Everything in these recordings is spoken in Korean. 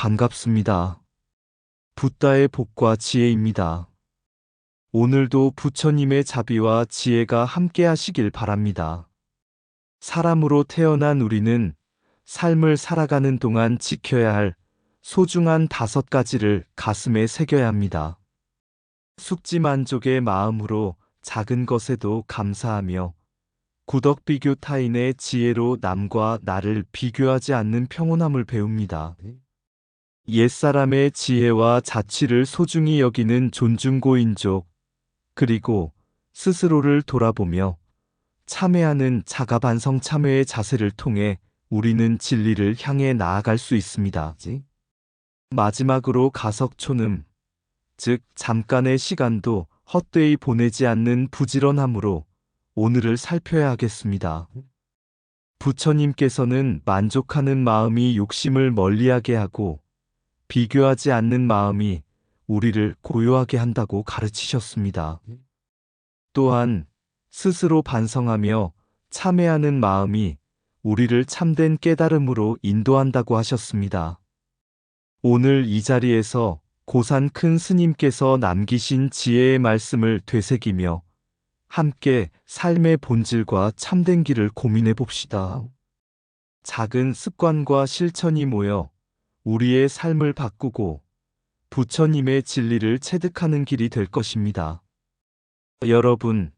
반갑습니다. 붓다의 복과 지혜입니다. 오늘도 부처님의 자비와 지혜가 함께 하시길 바랍니다. 사람으로 태어난 우리는 삶을 살아가는 동안 지켜야 할 소중한 5가지를 가슴에 새겨야 합니다. 숙지만족의 마음으로 작은 것에도 감사하며 구덕비교 타인의 지혜로 남과 나를 비교하지 않는 평온함을 배웁니다. 옛사람의 지혜와 자취를 소중히 여기는 존중고인족, 그리고 스스로를 돌아보며 참회하는 자가반성 참회의 자세를 통해 우리는 진리를 향해 나아갈 수 있습니다. 마지막으로 가석초ным, 즉 잠깐의 시간도 헛되이 보내지 않는 부지런함으로 오늘을 살펴야 하겠습니다. 부처님께서는 만족하는 마음이 욕심을 멀리하게 하고 비교하지 않는 마음이 우리를 고요하게 한다고 가르치셨습니다. 또한 스스로 반성하며 참회하는 마음이 우리를 참된 깨달음으로 인도한다고 하셨습니다. 오늘 이 자리에서 고산 큰 스님께서 남기신 지혜의 말씀을 되새기며 함께 삶의 본질과 참된 길을 고민해 봅시다. 작은 습관과 실천이 모여 우리의 삶을 바꾸고 부처님의 진리를 체득하는 길이 될 것입니다. 여러분,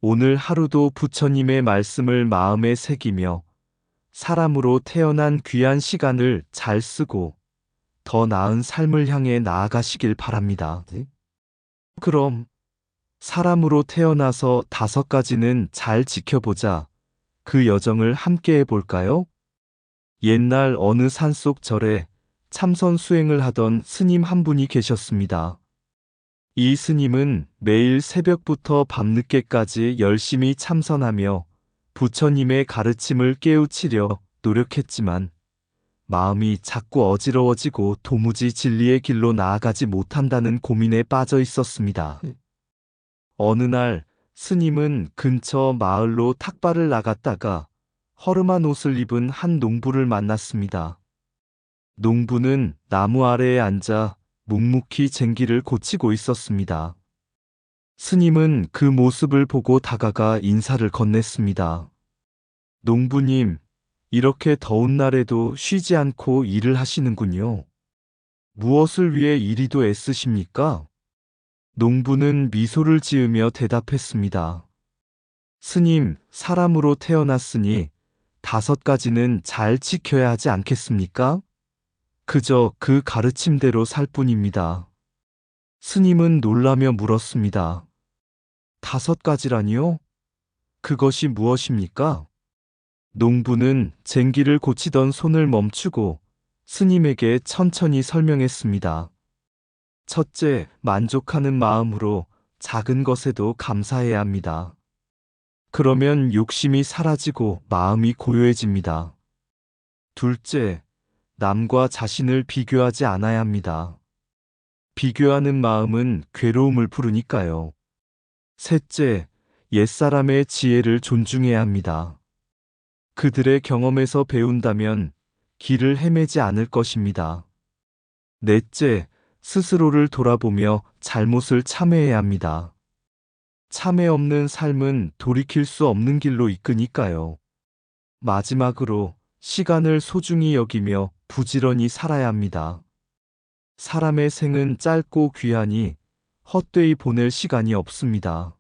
오늘 하루도 부처님의 말씀을 마음에 새기며 사람으로 태어난 귀한 시간을 잘 쓰고 더 나은 삶을 향해 나아가시길 바랍니다. 그럼 사람으로 태어나서 5가지는 잘 지켜보자. 그 여정을 함께 해볼까요? 옛날 어느 산속 절에 참선 수행을 하던 스님 한 분이 계셨습니다. 이 스님은 매일 새벽부터 밤늦게까지 열심히 참선하며 부처님의 가르침을 깨우치려 노력했지만 마음이 자꾸 어지러워지고 도무지 진리의 길로 나아가지 못한다는 고민에 빠져 있었습니다. 어느 날 스님은 근처 마을로 탁발을 나갔다가 허름한 옷을 입은 한 농부를 만났습니다. 농부는 나무 아래에 앉아 묵묵히 쟁기를 고치고 있었습니다. 스님은 그 모습을 보고 다가가 인사를 건넸습니다. 농부님, 이렇게 더운 날에도 쉬지 않고 일을 하시는군요. 무엇을 위해 이리도 애쓰십니까? 농부는 미소를 지으며 대답했습니다. 스님, 사람으로 태어났으니 5가지는 잘 지켜야 하지 않겠습니까? 그저 그 가르침대로 살 뿐입니다. 스님은 놀라며 물었습니다. 5가지라니요? 그것이 무엇입니까? 농부는 쟁기를 고치던 손을 멈추고 스님에게 천천히 설명했습니다. 첫째, 만족하는 마음으로 작은 것에도 감사해야 합니다. 그러면 욕심이 사라지고 마음이 고요해집니다. 둘째, 남과 자신을 비교하지 않아야 합니다. 비교하는 마음은 괴로움을 부르니까요. 셋째, 옛사람의 지혜를 존중해야 합니다. 그들의 경험에서 배운다면 길을 헤매지 않을 것입니다. 넷째, 스스로를 돌아보며 잘못을 참회해야 합니다. 참회 없는 삶은 돌이킬 수 없는 길로 이끄니까요. 마지막으로 시간을 소중히 여기며 부지런히 살아야 합니다. 사람의 생은 짧고 귀하니 헛되이 보낼 시간이 없습니다.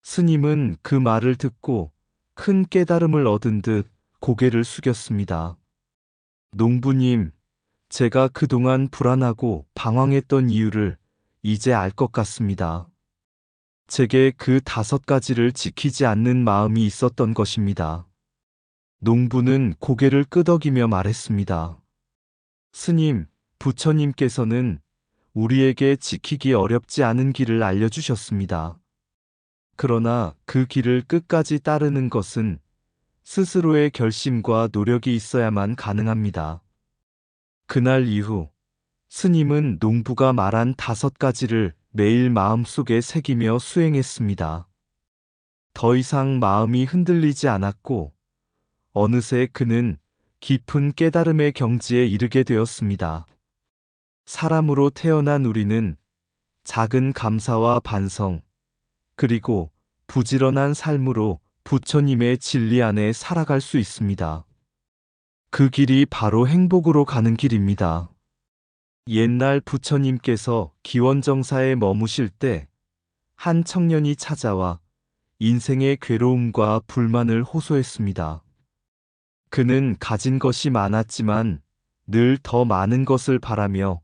스님은 그 말을 듣고 큰 깨달음을 얻은 듯 고개를 숙였습니다. 농부님, 제가 그동안 불안하고 방황했던 이유를 이제 알 것 같습니다. 제게 그 5가지를 지키지 않는 마음이 있었던 것입니다. 농부는 고개를 끄덕이며 말했습니다. 스님, 부처님께서는 우리에게 지키기 어렵지 않은 길을 알려주셨습니다. 그러나 그 길을 끝까지 따르는 것은 스스로의 결심과 노력이 있어야만 가능합니다. 그날 이후 스님은 농부가 말한 5가지를 매일 마음속에 새기며 수행했습니다. 더 이상 마음이 흔들리지 않았고 어느새 그는 깊은 깨달음의 경지에 이르게 되었습니다. 사람으로 태어난 우리는 작은 감사와 반성, 그리고 부지런한 삶으로 부처님의 진리 안에 살아갈 수 있습니다. 그 길이 바로 행복으로 가는 길입니다. 옛날 부처님께서 기원정사에 머무실 때 한 청년이 찾아와 인생의 괴로움과 불만을 호소했습니다. 그는 가진 것이 많았지만 늘 더 많은 것을 바라며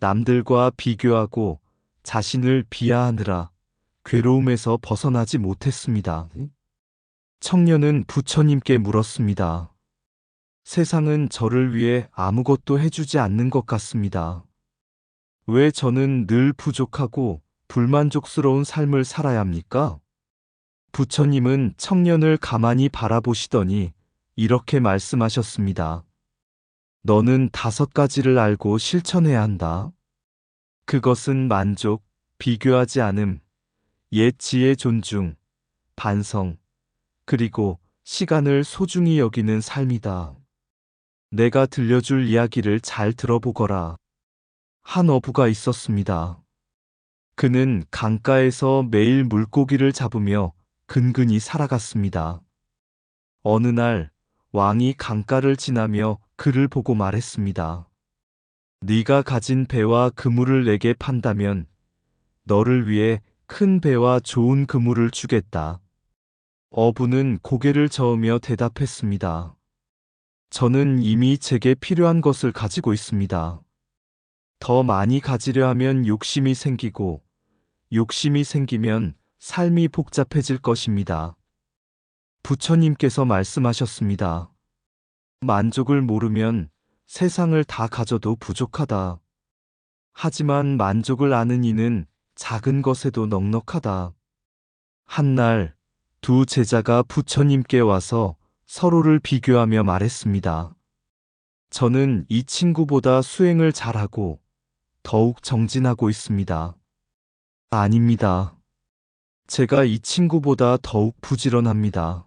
남들과 비교하고 자신을 비하하느라 괴로움에서 벗어나지 못했습니다. 청년은 부처님께 물었습니다. 세상은 저를 위해 아무것도 해주지 않는 것 같습니다. 왜 저는 늘 부족하고 불만족스러운 삶을 살아야 합니까? 부처님은 청년을 가만히 바라보시더니 이렇게 말씀하셨습니다. 너는 5가지를 알고 실천해야 한다. 그것은 만족, 비교하지 않음, 옛 지혜 존중, 반성, 그리고 시간을 소중히 여기는 삶이다. 내가 들려줄 이야기를 잘 들어보거라. 한 어부가 있었습니다. 그는 강가에서 매일 물고기를 잡으며 근근히 살아갔습니다. 어느 날 왕이 강가를 지나며 그를 보고 말했습니다. 네가 가진 배와 그물을 내게 판다면 너를 위해 큰 배와 좋은 그물을 주겠다. 어부는 고개를 저으며 대답했습니다. 저는 이미 제게 필요한 것을 가지고 있습니다. 더 많이 가지려 하면 욕심이 생기고 욕심이 생기면 삶이 복잡해질 것입니다. 부처님께서 말씀하셨습니다. 만족을 모르면 세상을 다 가져도 부족하다. 하지만 만족을 아는 이는 작은 것에도 넉넉하다. 한날 2제자가 부처님께 와서 서로를 비교하며 말했습니다. 저는 이 친구보다 수행을 잘하고 더욱 정진하고 있습니다. 아닙니다. 제가 이 친구보다 더욱 부지런합니다.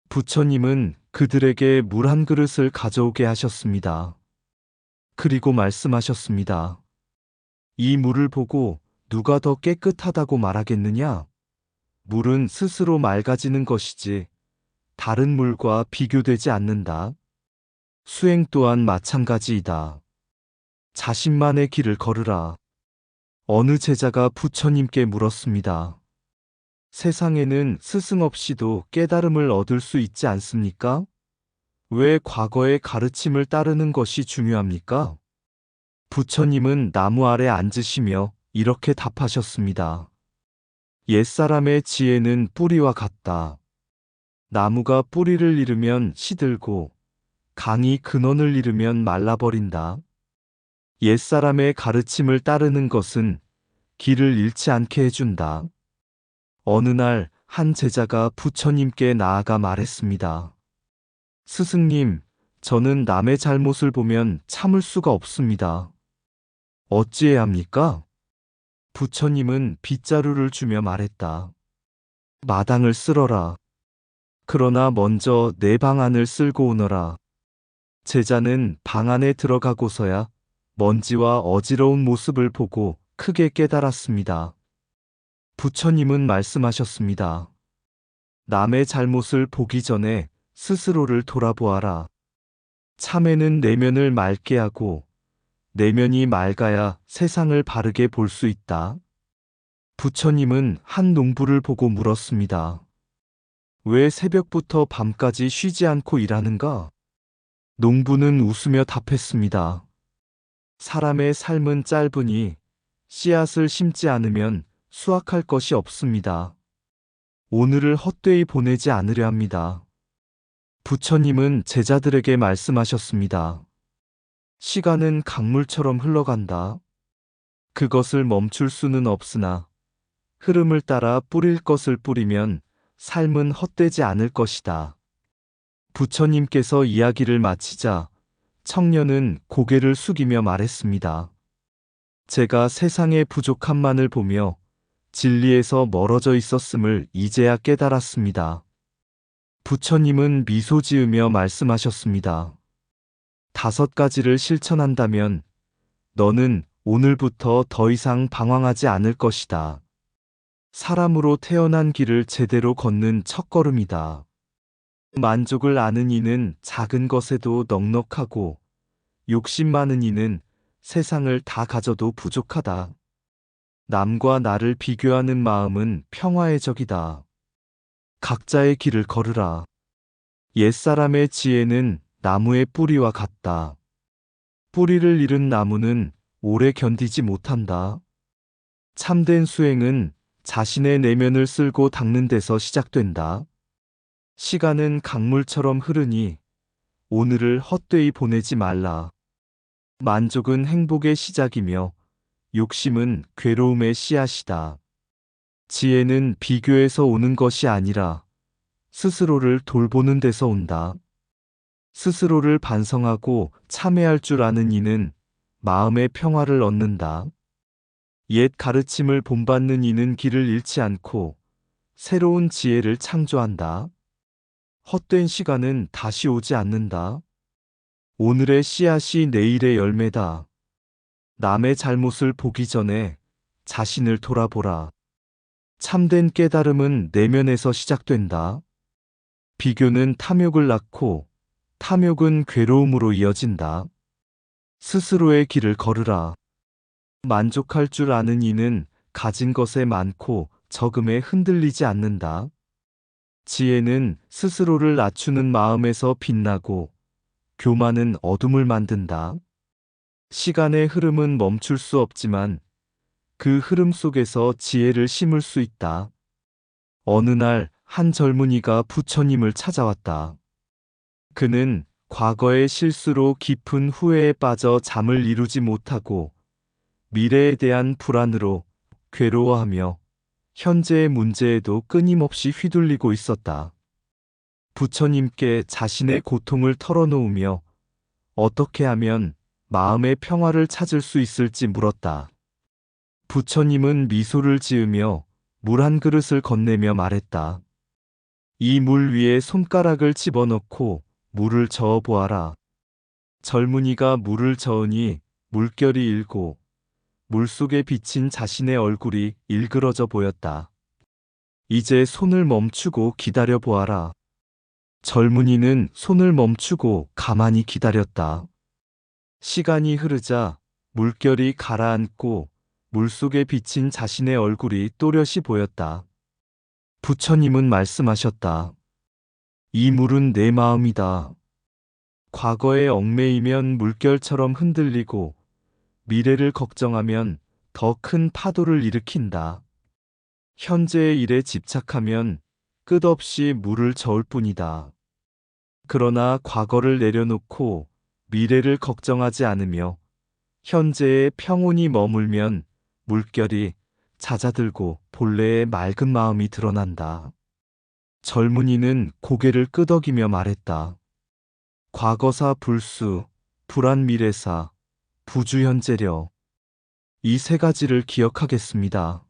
부처님은 그들에게 물 한 그릇을 가져오게 하셨습니다. 그리고 말씀하셨습니다. 이 물을 보고 누가 더 깨끗하다고 말하겠느냐? 물은 스스로 맑아지는 것이지 다른 물과 비교되지 않는다. 수행 또한 마찬가지이다. 자신만의 길을 걸으라. 어느 제자가 부처님께 물었습니다. 세상에는 스승 없이도 깨달음을 얻을 수 있지 않습니까? 왜 과거의 가르침을 따르는 것이 중요합니까? 부처님은 나무 아래 앉으시며 이렇게 답하셨습니다. 옛사람의 지혜는 뿌리와 같다. 나무가 뿌리를 잃으면 시들고 강이 근원을 잃으면 말라버린다. 옛사람의 가르침을 따르는 것은 길을 잃지 않게 해준다. 어느 날 한 제자가 부처님께 나아가 말했습니다. 스승님, 저는 남의 잘못을 보면 참을 수가 없습니다. 어찌해야 합니까? 부처님은 빗자루를 주며 말했다. 마당을 쓸어라. 그러나 먼저 내 방 안을 쓸고 오너라. 제자는 방 안에 들어가고서야 먼지와 어지러운 모습을 보고 크게 깨달았습니다. 부처님은 말씀하셨습니다. 남의 잘못을 보기 전에 스스로를 돌아보아라. 참외는 내면을 맑게 하고 내면이 맑아야 세상을 바르게 볼 수 있다. 부처님은 한 농부를 보고 물었습니다. 왜 새벽부터 밤까지 쉬지 않고 일하는가? 농부는 웃으며 답했습니다. 사람의 삶은 짧으니 씨앗을 심지 않으면 수확할 것이 없습니다. 오늘을 헛되이 보내지 않으려 합니다. 부처님은 제자들에게 말씀하셨습니다. 시간은 강물처럼 흘러간다. 그것을 멈출 수는 없으나 흐름을 따라 뿌릴 것을 뿌리면 삶은 헛되지 않을 것이다. 부처님께서 이야기를 마치자 청년은 고개를 숙이며 말했습니다. 제가 세상의 부족함만을 보며 진리에서 멀어져 있었음을 이제야 깨달았습니다. 부처님은 미소 지으며 말씀하셨습니다. 5가지를 실천한다면 너는 오늘부터 더 이상 방황하지 않을 것이다. 사람으로 태어난 길을 제대로 걷는 첫걸음이다. 만족을 아는 이는 작은 것에도 넉넉하고 욕심 많은 이는 세상을 다 가져도 부족하다. 남과 나를 비교하는 마음은 평화의 적이다. 각자의 길을 걸으라. 옛사람의 지혜는 나무의 뿌리와 같다. 뿌리를 잃은 나무는 오래 견디지 못한다. 참된 수행은 자신의 내면을 쓸고 닦는 데서 시작된다. 시간은 강물처럼 흐르니 오늘을 헛되이 보내지 말라. 만족은 행복의 시작이며 욕심은 괴로움의 씨앗이다. 지혜는 비교에서 오는 것이 아니라 스스로를 돌보는 데서 온다. 스스로를 반성하고 참회할 줄 아는 이는 마음의 평화를 얻는다. 옛 가르침을 본받는 이는 길을 잃지 않고 새로운 지혜를 창조한다. 헛된 시간은 다시 오지 않는다. 오늘의 씨앗이 내일의 열매다. 남의 잘못을 보기 전에 자신을 돌아보라. 참된 깨달음은 내면에서 시작된다. 비교는 탐욕을 낳고 탐욕은 괴로움으로 이어진다. 스스로의 길을 걸으라. 만족할 줄 아는 이는 가진 것에 많고 적음에 흔들리지 않는다. 지혜는 스스로를 낮추는 마음에서 빛나고 교만은 어둠을 만든다. 시간의 흐름은 멈출 수 없지만 그 흐름 속에서 지혜를 심을 수 있다. 어느 날 한 젊은이가 부처님을 찾아왔다. 그는 과거의 실수로 깊은 후회에 빠져 잠을 이루지 못하고 미래에 대한 불안으로 괴로워하며 현재의 문제에도 끊임없이 휘둘리고 있었다. 부처님께 자신의 고통을 털어놓으며 어떻게 하면 마음의 평화를 찾을 수 있을지 물었다. 부처님은 미소를 지으며 물 한 그릇을 건네며 말했다. 이 물 위에 손가락을 집어넣고 물을 저어 보아라. 젊은이가 물을 저으니 물결이 일고 물속에 비친 자신의 얼굴이 일그러져 보였다. 이제 손을 멈추고 기다려 보아라. 젊은이는 손을 멈추고 가만히 기다렸다. 시간이 흐르자 물결이 가라앉고 물속에 비친 자신의 얼굴이 또렷이 보였다. 부처님은 말씀하셨다. 이 물은 내 마음이다. 과거에 얽매이면 물결처럼 흔들리고 미래를 걱정하면 더 큰 파도를 일으킨다. 현재의 일에 집착하면 끝없이 물을 저을 뿐이다. 그러나 과거를 내려놓고 미래를 걱정하지 않으며 현재의 평온이 머물면 물결이 잦아들고 본래의 맑은 마음이 드러난다. 젊은이는 고개를 끄덕이며 말했다. 과거사 불수, 불안미래사, 부주현재려. 이 3가지를 기억하겠습니다.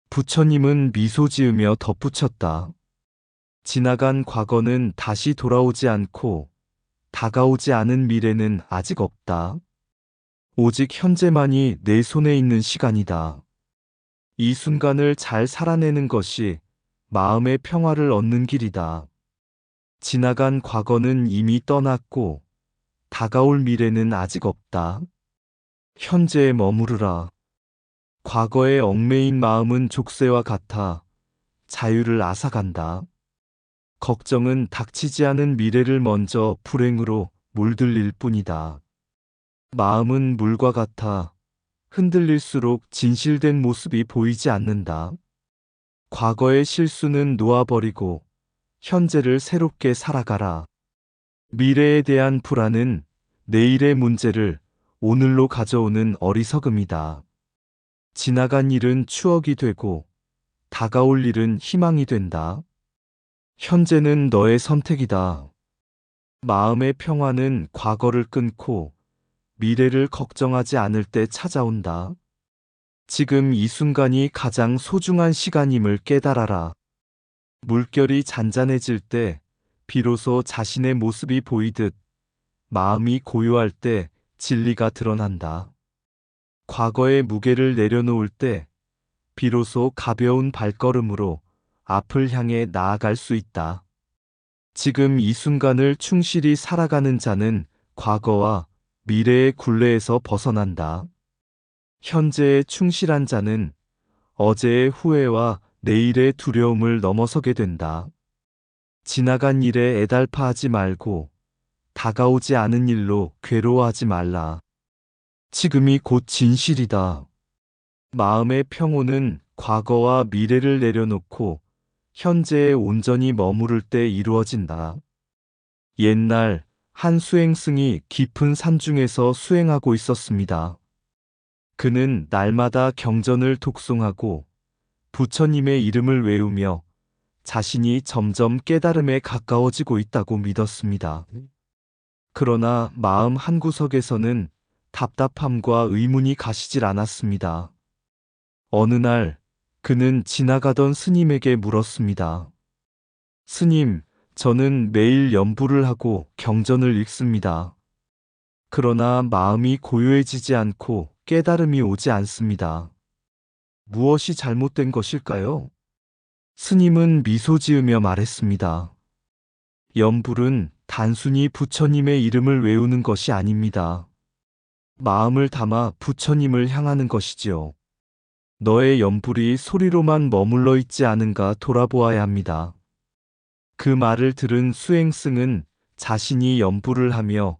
부처님은 미소 지으며 덧붙였다. 지나간 과거는 다시 돌아오지 않고 다가오지 않은 미래는 아직 없다. 오직 현재만이 내 손에 있는 시간이다. 이 순간을 잘 살아내는 것이 마음의 평화를 얻는 길이다. 지나간 과거는 이미 떠났고 다가올 미래는 아직 없다. 현재에 머무르라. 과거에 얽매인 마음은 족쇄와 같아 자유를 앗아간다. 걱정은 닥치지 않은 미래를 먼저 불행으로 물들일 뿐이다. 마음은 물과 같아 흔들릴수록 진실된 모습이 보이지 않는다. 과거의 실수는 놓아버리고 현재를 새롭게 살아가라. 미래에 대한 불안은 내일의 문제를 오늘로 가져오는 어리석음이다. 지나간 일은 추억이 되고 다가올 일은 희망이 된다. 현재는 너의 선택이다. 마음의 평화는 과거를 끊고 미래를 걱정하지 않을 때 찾아온다. 지금 이 순간이 가장 소중한 시간임을 깨달아라. 물결이 잔잔해질 때 비로소 자신의 모습이 보이듯 마음이 고요할 때 진리가 드러난다. 과거의 무게를 내려놓을 때 비로소 가벼운 발걸음으로 앞을 향해 나아갈 수 있다. 지금 이 순간을 충실히 살아가는 자는 과거와 미래의 굴레에서 벗어난다. 현재에 충실한 자는 어제의 후회와 내일의 두려움을 넘어서게 된다. 지나간 일에 애달파하지 말고 다가오지 않은 일로 괴로워하지 말라. 지금이 곧 진실이다. 마음의 평온은 과거와 미래를 내려놓고 현재에 온전히 머무를 때 이루어진다. 옛날 한 수행승이 깊은 산중에서 수행하고 있었습니다. 그는 날마다 경전을 독송하고 부처님의 이름을 외우며 자신이 점점 깨달음에 가까워지고 있다고 믿었습니다. 그러나 마음 한구석에서는 답답함과 의문이 가시질 않았습니다. 어느 날 그는 지나가던 스님에게 물었습니다. 스님, 저는 매일 연부를 하고 경전을 읽습니다. 그러나 마음이 고요해지지 않고 깨달음이 오지 않습니다. 무엇이 잘못된 것일까요? 스님은 미소 지으며 말했습니다. 연불은 단순히 부처님의 이름을 외우는 것이 아닙니다. 마음을 담아 부처님을 향하는 것이지요. 너의 연불이 소리로만 머물러 있지 않은가 돌아보아야 합니다. 그 말을 들은 수행승은 자신이 연불을 하며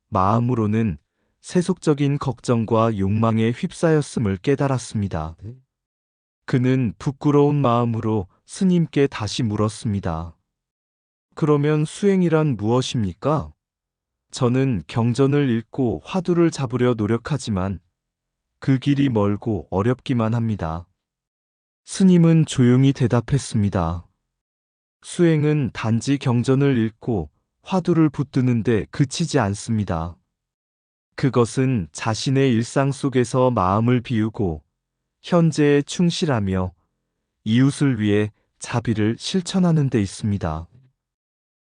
마음으로는 세속적인 걱정과 욕망에 휩싸였음을 깨달았습니다. 그는 부끄러운 마음으로 스님께 다시 물었습니다. 그러면 수행이란 무엇입니까? 저는 경전을 읽고 화두를 잡으려 노력하지만 그 길이 멀고 어렵기만 합니다. 스님은 조용히 대답했습니다. 수행은 단지 경전을 읽고 화두를 붙드는데 그치지 않습니다. 그것은 자신의 일상 속에서 마음을 비우고 현재에 충실하며 이웃을 위해 자비를 실천하는 데 있습니다.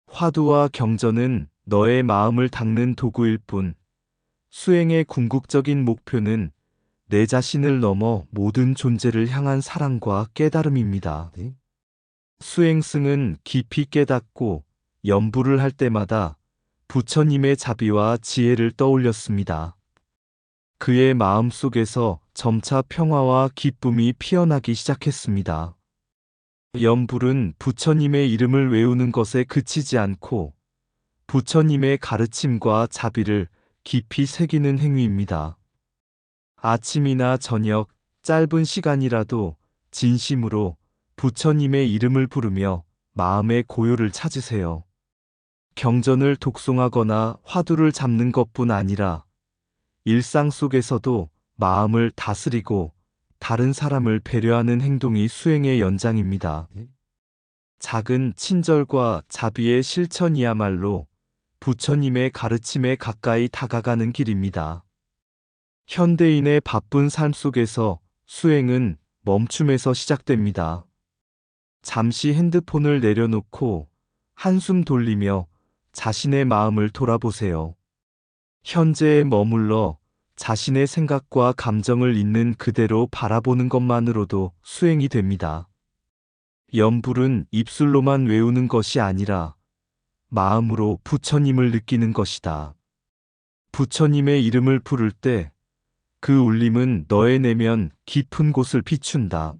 화두와 경전은 너의 마음을 닦는 도구일 뿐, 수행의 궁극적인 목표는 내 자신을 넘어 모든 존재를 향한 사랑과 깨달음입니다. 수행승은 깊이 깨닫고 연부를 할 때마다 부처님의 자비와 지혜를 떠올렸습니다. 그의 마음 속에서 점차 평화와 기쁨이 피어나기 시작했습니다. 연불은 부처님의 이름을 외우는 것에 그치지 않고 부처님의 가르침과 자비를 깊이 새기는 행위입니다. 아침이나 저녁, 짧은 시간이라도 진심으로 부처님의 이름을 부르며 마음의 고요를 찾으세요. 경전을 독송하거나 화두를 잡는 것뿐 아니라 일상 속에서도 마음을 다스리고 다른 사람을 배려하는 행동이 수행의 연장입니다. 작은 친절과 자비의 실천이야말로 부처님의 가르침에 가까이 다가가는 길입니다. 현대인의 바쁜 삶 속에서 수행은 멈춤에서 시작됩니다. 잠시 핸드폰을 내려놓고 한숨 돌리며 자신의 마음을 돌아보세요. 현재에 머물러 자신의 생각과 감정을 있는 그대로 바라보는 것만으로도 수행이 됩니다. 연불은 입술로만 외우는 것이 아니라 마음으로 부처님을 느끼는 것이다. 부처님의 이름을 부를 때 그 울림은 너의 내면 깊은 곳을 비춘다.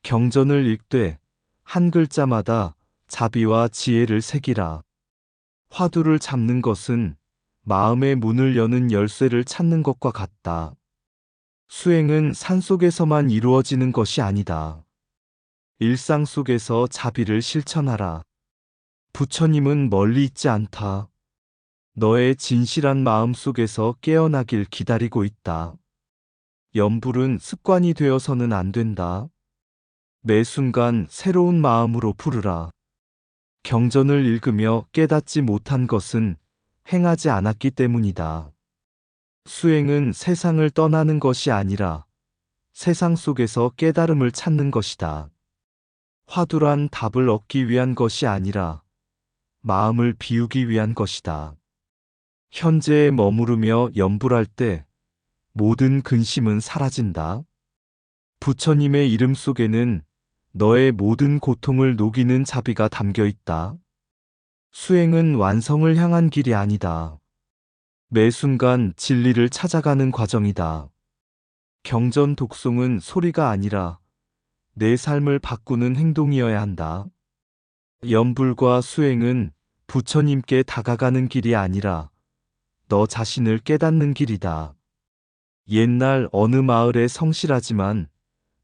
경전을 읽되 한 글자마다 자비와 지혜를 새기라. 화두를 잡는 것은 마음의 문을 여는 열쇠를 찾는 것과 같다. 수행은 산속에서만 이루어지는 것이 아니다. 일상 속에서 자비를 실천하라. 부처님은 멀리 있지 않다. 너의 진실한 마음 속에서 깨어나길 기다리고 있다. 연불은 습관이 되어서는 안 된다. 매 순간 새로운 마음으로 부르라. 경전을 읽으며 깨닫지 못한 것은 행하지 않았기 때문이다. 수행은 세상을 떠나는 것이 아니라 세상 속에서 깨달음을 찾는 것이다. 화두란 답을 얻기 위한 것이 아니라 마음을 비우기 위한 것이다. 현재에 머무르며 염불할 때 모든 근심은 사라진다. 부처님의 이름 속에는 너의 모든 고통을 녹이는 자비가 담겨 있다. 수행은 완성을 향한 길이 아니다. 매 순간 진리를 찾아가는 과정이다. 경전 독송은 소리가 아니라 내 삶을 바꾸는 행동이어야 한다. 염불과 수행은 부처님께 다가가는 길이 아니라 너 자신을 깨닫는 길이다. 옛날 어느 마을에 성실하지만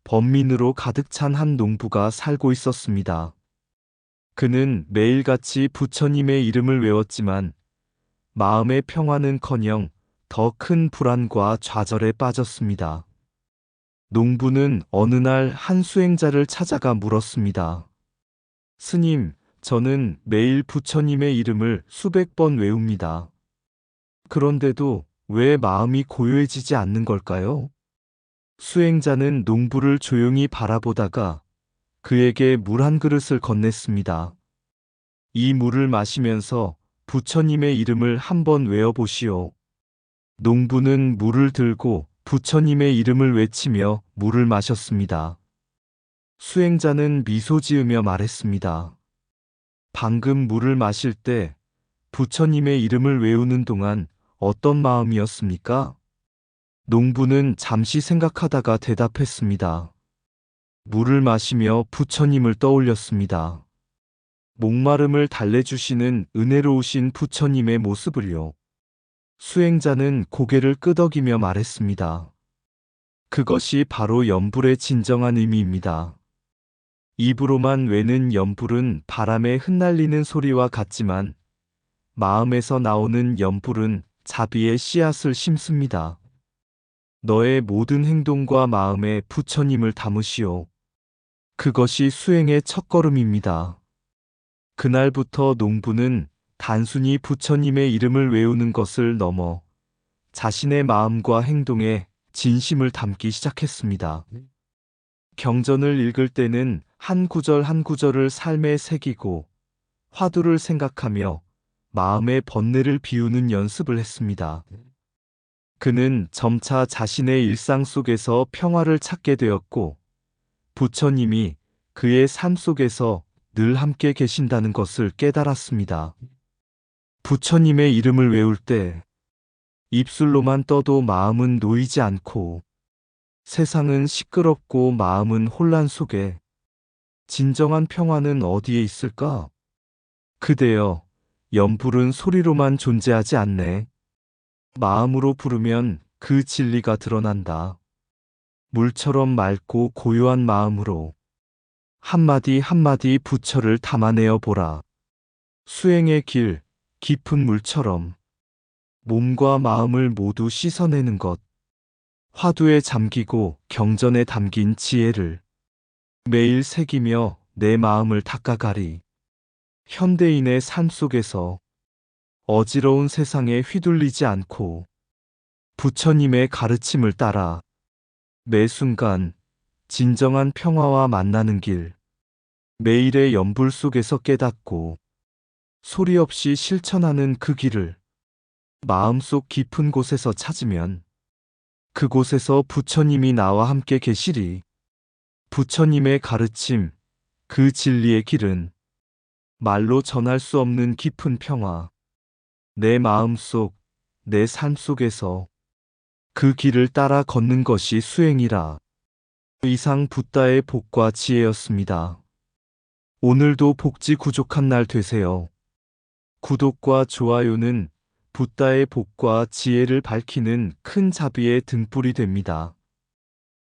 번민으로 가득 찬 한 농부가 살고 있었습니다. 그는 매일같이 부처님의 이름을 외웠지만 마음의 평화는커녕 더 큰 불안과 좌절에 빠졌습니다. 농부는 어느 날 한 수행자를 찾아가 물었습니다. 스님, 저는 매일 부처님의 이름을 수백 번 외웁니다. 그런데도 왜 마음이 고요해지지 않는 걸까요? 수행자는 농부를 조용히 바라보다가 그에게 물 한 그릇을 건넸습니다. 이 물을 마시면서 부처님의 이름을 한번 외워보시오. 농부는 물을 들고 부처님의 이름을 외치며 물을 마셨습니다. 수행자는 미소 지으며 말했습니다. 방금 물을 마실 때 부처님의 이름을 외우는 동안 어떤 마음이었습니까? 농부는 잠시 생각하다가 대답했습니다. 물을 마시며 부처님을 떠올렸습니다. 목마름을 달래주시는 은혜로우신 부처님의 모습을요. 수행자는 고개를 끄덕이며 말했습니다. 그것이 바로 염불의 진정한 의미입니다. 입으로만 외는 염불은 바람에 흩날리는 소리와 같지만 마음에서 나오는 염불은 자비의 씨앗을 심습니다. 너의 모든 행동과 마음에 부처님을 담으시오. 그것이 수행의 첫걸음입니다. 그날부터 농부는 단순히 부처님의 이름을 외우는 것을 넘어 자신의 마음과 행동에 진심을 담기 시작했습니다. 경전을 읽을 때는 한 구절 한 구절을 삶에 새기고 화두를 생각하며 마음의 번뇌를 비우는 연습을 했습니다. 그는 점차 자신의 일상 속에서 평화를 찾게 되었고 부처님이 그의 삶 속에서 늘 함께 계신다는 것을 깨달았습니다. 부처님의 이름을 외울 때 입술로만 떠도 마음은 놓이지 않고 세상은 시끄럽고 마음은 혼란 속에 진정한 평화는 어디에 있을까? 그대여, 염불은 소리로만 존재하지 않네. 마음으로 부르면 그 진리가 드러난다. 물처럼 맑고 고요한 마음으로 한마디 한마디 부처를 담아내어 보라. 수행의 길, 깊은 물처럼 몸과 마음을 모두 씻어내는 것. 화두에 잠기고 경전에 담긴 지혜를 매일 새기며 내 마음을 닦아가리. 현대인의 삶 속에서 어지러운 세상에 휘둘리지 않고 부처님의 가르침을 따라 매 순간 진정한 평화와 만나는 길, 매일의 염불 속에서 깨닫고 소리 없이 실천하는 그 길을 마음속 깊은 곳에서 찾으면 그곳에서 부처님이 나와 함께 계시리. 부처님의 가르침, 그 진리의 길은 말로 전할 수 없는 깊은 평화, 내 마음속, 내 삶 속에서 그 길을 따라 걷는 것이 수행이라. 이상 붓다의 복과 지혜였습니다. 오늘도 복지 구족한 날 되세요. 구독과 좋아요는 붓다의 복과 지혜를 밝히는 큰 자비의 등불이 됩니다.